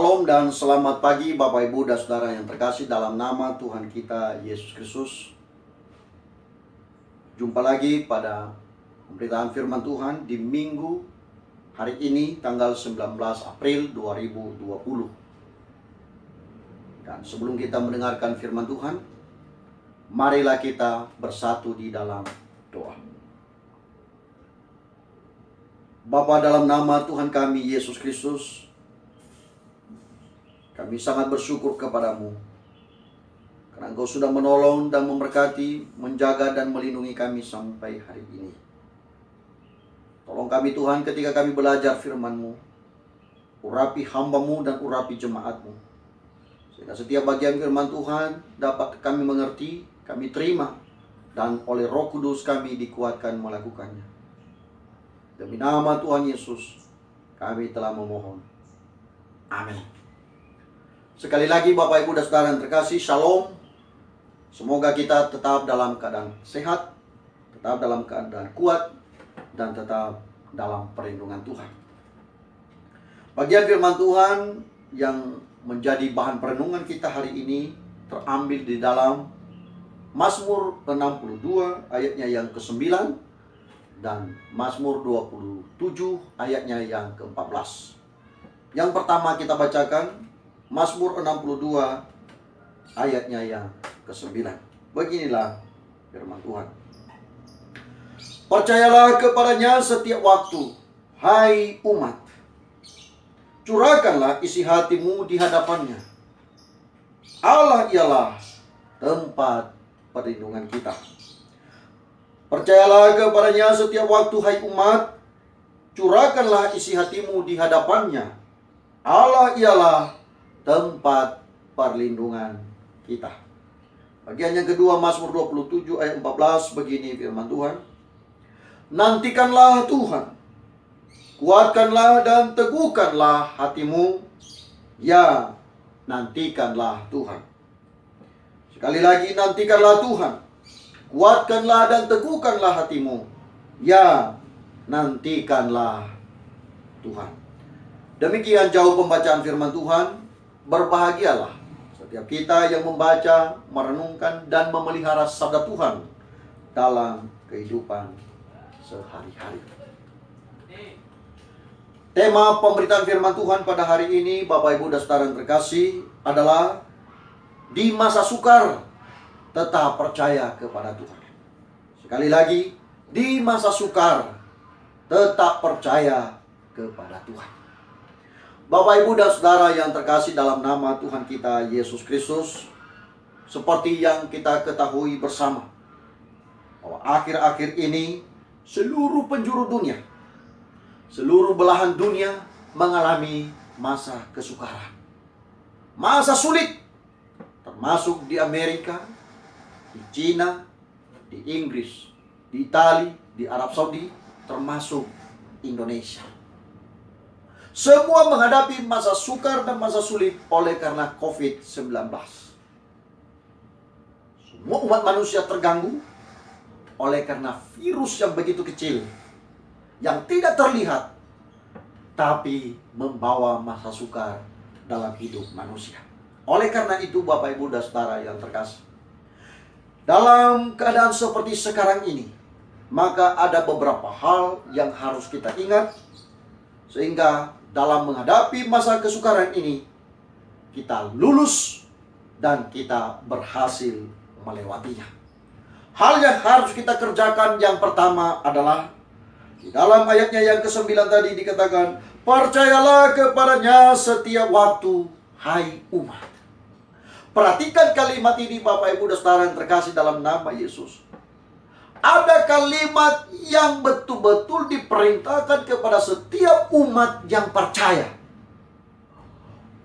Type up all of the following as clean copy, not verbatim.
Shalom dan selamat pagi Bapak Ibu dan Saudara yang terkasih dalam nama Tuhan kita Yesus Kristus. Jumpa lagi pada pemberitaan firman Tuhan di Minggu hari ini tanggal 19 April 2020. Dan sebelum kita mendengarkan firman Tuhan, marilah kita bersatu di dalam doa. Bapa, dalam nama Tuhan kami Yesus Kristus, kami sangat bersyukur kepadamu karena Engkau sudah menolong dan memberkati, menjaga dan melindungi kami sampai hari ini. Tolong kami Tuhan ketika kami belajar firman-Mu, urapi hamba-Mu dan urapi jemaat-Mu, sehingga setiap bagian firman Tuhan dapat kami mengerti, kami terima, dan oleh Roh Kudus kami dikuatkan melakukannya. Demi nama Tuhan Yesus kami telah memohon. Amin. Sekali lagi Bapak Ibu dan Saudara yang terkasih, Shalom. Semoga kita tetap dalam keadaan sehat, tetap dalam keadaan kuat, dan tetap dalam perlindungan Tuhan. Bagian firman Tuhan yang menjadi bahan perenungan kita hari ini terambil di dalam Mazmur 62 ayatnya yang ke-9 dan Mazmur 27 ayatnya yang ke-14. Yang pertama kita bacakan Mazmur 62 ayatnya yang ke-9. Beginilah firman Tuhan. Percayalah kepadanya setiap waktu, hai umat. Curahkanlah isi hatimu di hadapannya. Allah ialah tempat perlindungan kita. Percayalah kepadanya setiap waktu, hai umat. Curahkanlah isi hatimu di hadapannya. Allah ialah tempat perlindungan kita. Bagian yang kedua Mazmur 27 ayat 14, begini firman Tuhan. Nantikanlah Tuhan, kuatkanlah dan teguhkanlah hatimu. Ya, nantikanlah Tuhan. Sekali lagi, nantikanlah Tuhan, kuatkanlah dan teguhkanlah hatimu. Ya, nantikanlah Tuhan. Demikian jauh pembacaan firman Tuhan. Berbahagialah setiap kita yang membaca, merenungkan, dan memelihara sabda Tuhan dalam kehidupan sehari-hari. Tema pemberitaan firman Tuhan pada hari ini, Bapak Ibu dan Saudara yang terkasih, adalah di masa sukar tetap percaya kepada Tuhan. Sekali lagi, di masa sukar tetap percaya kepada Tuhan. Bapak, Ibu, dan Saudara yang terkasih dalam nama Tuhan kita Yesus Kristus, seperti yang kita ketahui bersama, bahwa akhir-akhir ini seluruh penjuru dunia, seluruh belahan dunia mengalami masa kesukaran, masa sulit, termasuk di Amerika, di Cina, di Inggris, di Italia, di Arab Saudi, termasuk Indonesia. Semua menghadapi masa sukar dan masa sulit oleh karena COVID-19. Semua umat manusia terganggu oleh karena virus yang begitu kecil, yang tidak terlihat, tapi membawa masa sukar dalam hidup manusia. Oleh karena itu Bapak, Ibu, dan Saudara yang terkasih, dalam keadaan seperti sekarang ini, maka ada beberapa hal yang harus kita ingat, sehingga dalam menghadapi masa kesukaran ini, kita lulus dan kita berhasil melewatinya. Hal yang harus kita kerjakan yang pertama adalah, di dalam ayatnya yang ke-9 tadi dikatakan, percayalah kepadanya setiap waktu, hai umat. Perhatikan kalimat ini Bapak, Ibu, dan Saudara yang terkasih dalam nama Yesus. Ada kalimat yang betul-betul diperintahkan kepada setiap umat yang percaya.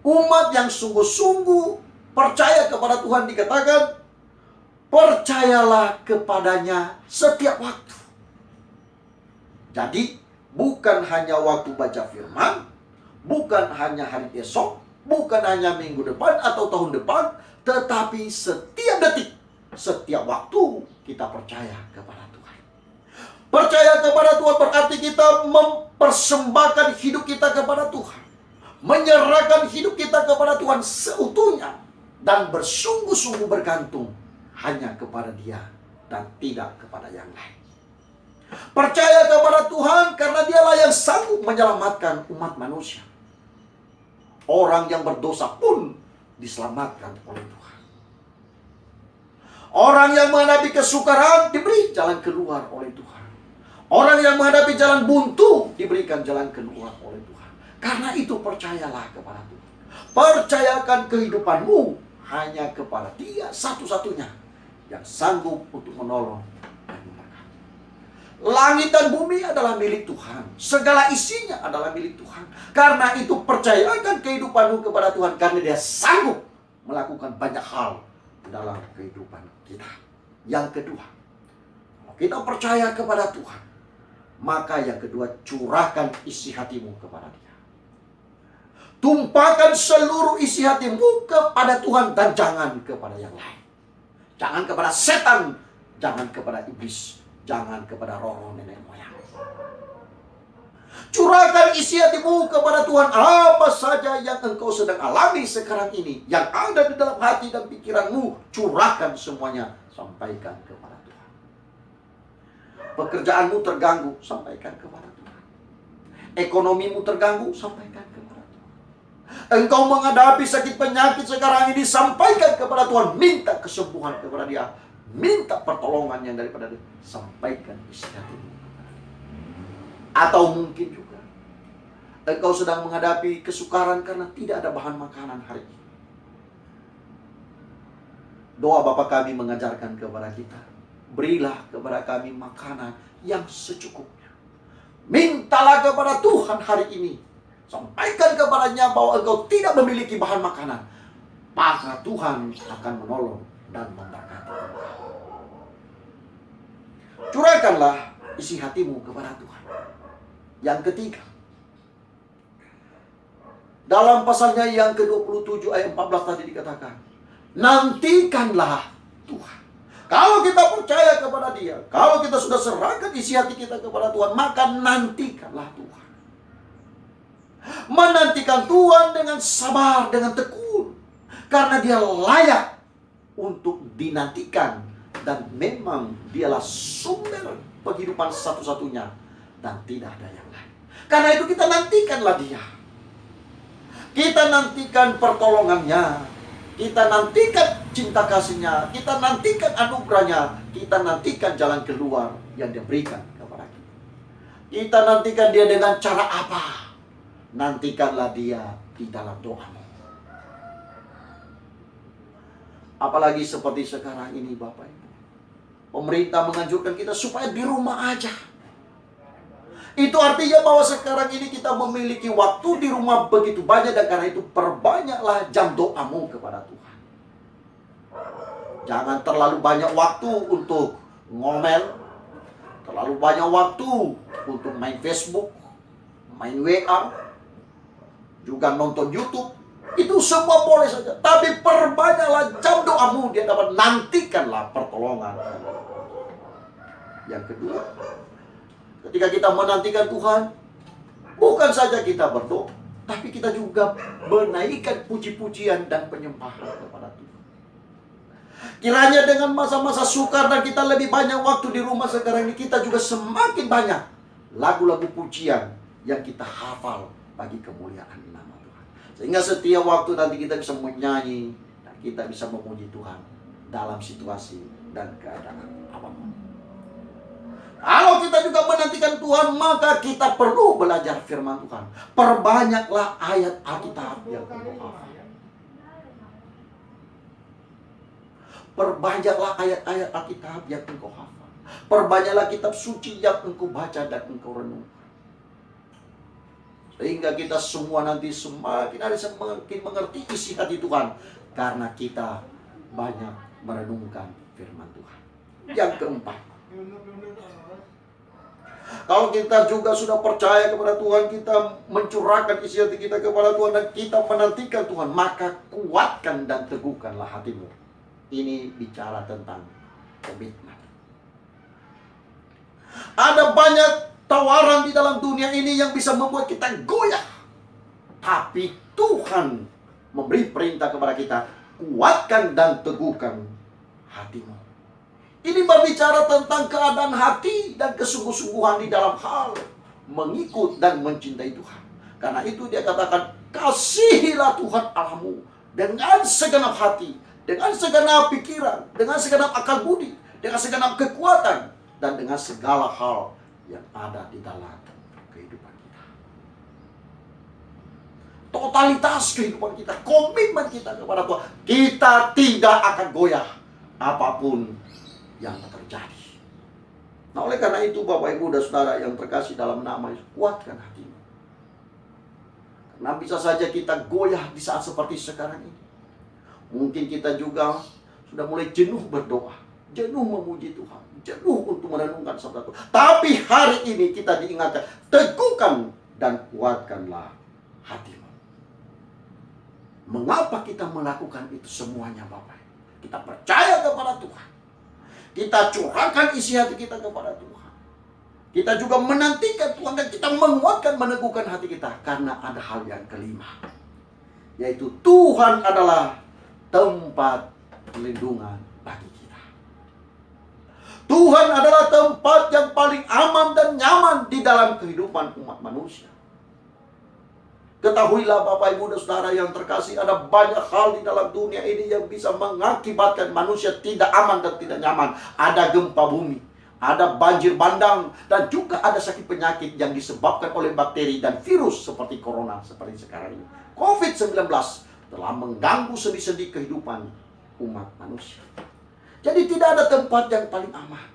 Umat yang sungguh-sungguh percaya kepada Tuhan dikatakan, percayalah kepadanya setiap waktu. Jadi, bukan hanya waktu baca firman, bukan hanya hari esok, bukan hanya minggu depan atau tahun depan, tetapi setiap detik, setiap waktu kita percaya kepada Tuhan. Percaya kepada Tuhan berarti kita mempersembahkan hidup kita kepada Tuhan. menyerahkan hidup kita kepada Tuhan seutuhnya, dan bersungguh-sungguh bergantung hanya kepada Dia dan tidak kepada yang lain. Percaya kepada Tuhan karena Dialah yang sanggup menyelamatkan umat manusia. Orang yang berdosa pun diselamatkan oleh Tuhan. Orang yang menghadapi kesukaran diberi jalan keluar oleh Tuhan. Orang yang menghadapi jalan buntu diberikan jalan keluar oleh Tuhan. Karena itu percayalah kepada Tuhan. Percayakan kehidupanmu hanya kepada Dia satu-satunya yang sanggup untuk menolong dan memberkati. Langit dan bumi adalah milik Tuhan. Segala isinya adalah milik Tuhan. Karena itu percayakan kehidupanmu kepada Tuhan, karena Dia sanggup melakukan banyak hal dalam kehidupan kita. Yang kedua, kalau kita percaya kepada Tuhan, maka yang kedua, curahkan isi hatimu kepada Dia. Tumpahkan seluruh isi hatimu kepada Tuhan dan jangan kepada yang lain. Jangan kepada setan, jangan kepada iblis, jangan kepada roh-roh nenek moyang. Curahkan isi hatimu kepada Tuhan. Apa saja yang engkau sedang alami sekarang ini, yang ada di dalam hati dan pikiranmu, curahkan semuanya, sampaikan kepada Tuhan. Pekerjaanmu terganggu, sampaikan kepada Tuhan. Ekonomimu terganggu, sampaikan kepada Tuhan. Engkau menghadapi sakit penyakit sekarang ini, sampaikan kepada Tuhan. Minta kesembuhan kepada Dia, minta pertolongan yang daripada Dia. Sampaikan isi hatimu. Atau mungkin juga engkau sedang menghadapi kesukaran karena tidak ada bahan makanan hari ini. Doa Bapa kami mengajarkan kepada kita, berilah kepada kami makanan yang secukupnya. Mintalah kepada Tuhan hari ini. Sampaikan kepadanya bahwa engkau tidak memiliki bahan makanan. Maka Tuhan akan menolong dan memberkati engkau. Curahkanlah isi hatimu kepada Tuhan. Yang ketiga, dalam pasalnya yang ke-27 ayat 14 tadi dikatakan, nantikanlah Tuhan. Kalau kita percaya kepada Dia, kalau kita sudah serahkan isi hati kita kepada Tuhan, maka nantikanlah Tuhan. Menantikan Tuhan dengan sabar, dengan tekun, karena Dia layak untuk dinantikan, dan memang Dialah sumber penghidupan satu-satunya, dan tidak ada yang lain. Karena itu kita nantikanlah Dia. Kita nantikan pertolongannya, kita nantikan cinta kasih-Nya, kita nantikan anugerah-Nya, kita nantikan jalan keluar yang Dia berikan kepada kita. Kita nantikan Dia dengan cara apa? Nantikanlah Dia di dalam doamu. Apalagi seperti sekarang ini Bapak Ibu, pemerintah menganjurkan kita supaya di rumah aja. Itu artinya bahwa sekarang ini kita memiliki waktu di rumah begitu banyak, dan karena itu perbanyaklah jam doamu kepada Tuhan. Jangan terlalu banyak waktu untuk ngomel, terlalu banyak waktu untuk main Facebook, main WA, juga nonton YouTube. Itu semua boleh saja, tapi perbanyaklah jam doamu. Dia dapat nantikanlah pertolongan. Yang kedua, ketika kita menantikan Tuhan, bukan saja kita berdoa, tapi kita juga menaikkan puji-pujian dan penyembahan kepada Tuhan. Kiranya dengan masa-masa sukar dan kita lebih banyak waktu di rumah sekarang ini, kita juga semakin banyak lagu-lagu pujian yang kita hafal bagi kemuliaan nama Tuhan. Sehingga setiap waktu nanti kita bisa menyanyi dan kita bisa memuji Tuhan dalam situasi dan keadaan apapun. Kalau kita juga menantikan Tuhan, maka kita perlu belajar firman Tuhan. Perbanyaklah ayat Alkitab yang engkau hafal. Perbanyaklah ayat-ayat Alkitab yang engkau hafal. Perbanyaklah kitab suci yang engkau baca dan engkau renungkan. Sehingga kita semua nanti semakin hari semakin mengerti isi hati Tuhan, karena kita banyak merenungkan firman Tuhan. Yang keempat, kalau kita juga sudah percaya kepada Tuhan, kita mencurahkan isi hati kita kepada Tuhan, dan kita menantikan Tuhan, maka kuatkan dan teguhkanlah hatimu. Ini bicara tentang komitmen. Ada banyak tawaran di dalam dunia ini yang bisa membuat kita goyah. Tapi Tuhan memberi perintah kepada kita, kuatkan dan teguhkan hatimu. Ini berbicara tentang keadaan hati dan kesungguh-sungguhan di dalam hal mengikut dan mencintai Tuhan. Karena itu dia katakan, kasihilah Tuhan Allahmu dengan segenap hati, dengan segenap pikiran, dengan segenap akal budi, dengan segenap kekuatan, dan dengan segala hal yang ada di dalam kehidupan kita. Totalitas kehidupan kita, komitmen kita kepada Tuhan, kita tidak akan goyah apapun yang terjadi. Nah, oleh karena itu Bapak Ibu dan Saudara yang terkasih dalam nama Yesus, kuatkan hatimu. Karena bisa saja kita goyah di saat seperti sekarang ini. Mungkin kita juga sudah mulai jenuh berdoa, jenuh memuji Tuhan, jenuh untuk merenungkan sabda Tuhan. Tapi hari ini kita diingatkan, teguhkan dan kuatkanlah hatimu. Mengapa kita melakukan itu semuanya Bapak? Kita percaya kepada Tuhan. Kita curahkan isi hati kita kepada Tuhan. Kita juga menantikan Tuhan dan kita menguatkan, meneguhkan hati kita. Karena ada hal yang kelima, yaitu Tuhan adalah tempat perlindungan bagi kita. Tuhan adalah tempat yang paling aman dan nyaman di dalam kehidupan umat manusia. Ketahuilah Bapak Ibu dan Saudara yang terkasih, ada banyak hal di dalam dunia ini yang bisa mengakibatkan manusia tidak aman dan tidak nyaman. Ada gempa bumi, ada banjir bandang, dan juga ada sakit penyakit yang disebabkan oleh bakteri dan virus seperti corona, seperti sekarang ini. COVID-19 telah mengganggu sendi-sendi kehidupan umat manusia. Jadi tidak ada tempat yang paling aman.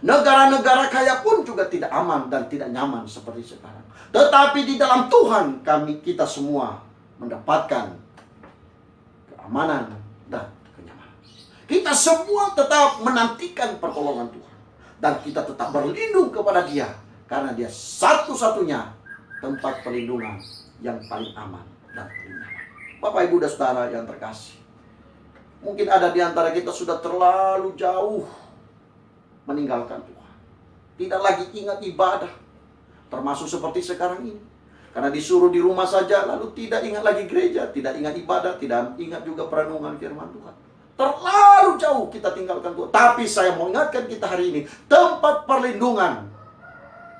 Negara-negara kaya pun juga tidak aman dan tidak nyaman seperti sekarang. Tetapi di dalam Tuhan kita semua mendapatkan keamanan dan kenyamanan. Kita semua tetap menantikan pertolongan Tuhan. Dan kita tetap berlindung kepada Dia. Karena Dia satu-satunya tempat perlindungan yang paling aman dan paling nyaman. Bapak, Ibu, dan Saudara yang terkasih, mungkin ada di antara kita sudah terlalu jauh meninggalkan Tuhan. Tidak lagi ingat ibadah. Termasuk seperti sekarang ini. Karena disuruh di rumah saja, lalu tidak ingat lagi gereja, tidak ingat ibadah, tidak ingat juga perenungan firman Tuhan. Terlalu jauh kita tinggalkan Tuhan. Tapi saya mau ingatkan kita hari ini, tempat perlindungan,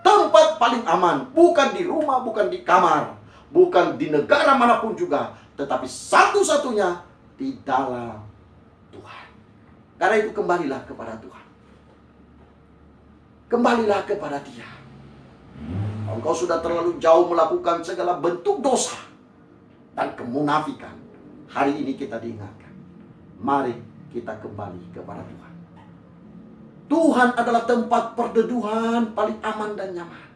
tempat paling aman, bukan di rumah, bukan di kamar, bukan di negara manapun juga, tetapi satu-satunya di dalam Tuhan. Karena itu kembalilah kepada Tuhan. Kembalilah kepada Dia. Engkau sudah terlalu jauh melakukan segala bentuk dosa dan kemunafikan. Hari ini kita diingatkan. Mari kita kembali kepada Tuhan. Tuhan adalah tempat perteduhan paling aman dan nyaman.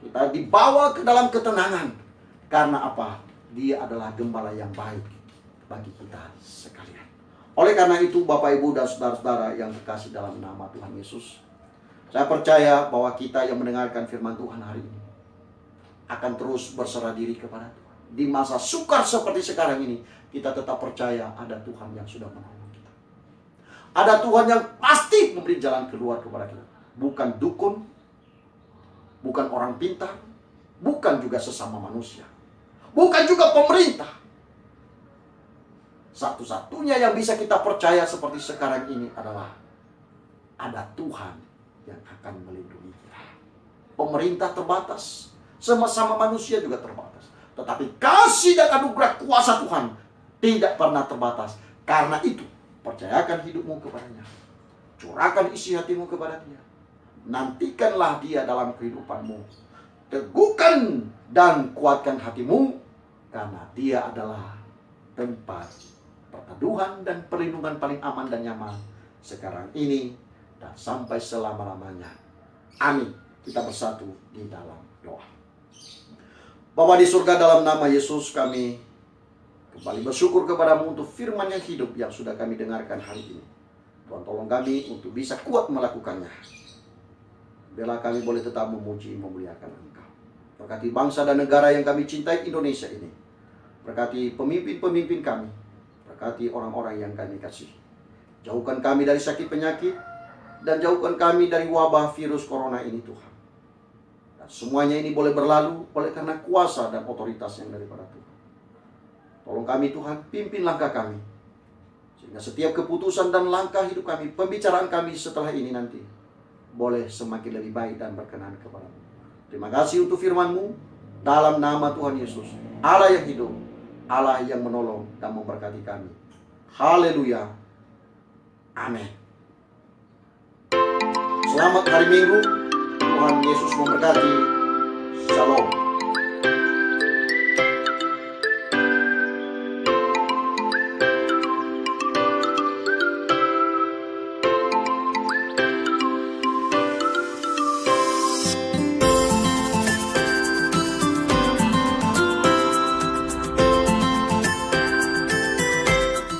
Kita dibawa ke dalam ketenangan. Karena apa? Dia adalah gembala yang baik bagi kita sekalian. Oleh karena itu Bapak, Ibu, dan Saudara-saudara yang terkasih dalam nama Tuhan Yesus, saya percaya bahwa kita yang mendengarkan firman Tuhan hari ini akan terus berserah diri kepada Tuhan. Di masa sukar seperti sekarang ini, kita tetap percaya ada Tuhan yang sudah menolong kita. Ada Tuhan yang pasti memberi jalan keluar kepada kita. Bukan dukun, bukan orang pintar, bukan juga sesama manusia, bukan juga pemerintah. Satu-satunya yang bisa kita percaya seperti sekarang ini adalah ada Tuhan yang akan melindungi kita. Pemerintah terbatas, sama-sama manusia juga terbatas. Tetapi kasih dan anugerah kuasa Tuhan tidak pernah terbatas. Karena itu, percayakan hidupmu kepadanya. Curahkan isi hatimu kepada Dia. Nantikanlah Dia dalam kehidupanmu. Teguhkan dan kuatkan hatimu, karena Dia adalah tempat perteduhan dan perlindungan paling aman dan nyaman sekarang ini dan sampai selama-lamanya. Amin. Kita bersatu di dalam doa. Bapa di surga, dalam nama Yesus kami kembali bersyukur kepadamu untuk firman yang hidup yang sudah kami dengarkan hari ini. Tuhan, tolong kami untuk bisa kuat melakukannya. Biarlah kami boleh tetap memuji, memuliakan Engkau. Berkati bangsa dan negara yang kami cintai, Indonesia ini. Berkati pemimpin-pemimpin kami. Berkati orang-orang yang kami kasih. Jauhkan kami dari sakit penyakit, dan jauhkan kami dari wabah virus corona ini Tuhan. Dan Semuanya ini boleh berlalu oleh karena kuasa dan otoritas yang daripada Tuhan. Tolong kami Tuhan, pimpin langkah kami. Sehingga setiap keputusan dan langkah hidup kami, pembicaraan kami setelah ini nanti, boleh semakin lebih baik dan berkenan kepada-Mu. Terima kasih untuk firman-Mu, dalam nama Tuhan Yesus, Allah yang hidup, Allah yang menolong dan memberkati kami. Haleluya. Amin. Selamat hari Minggu. Tuhan Yesus memberkati. Shalom.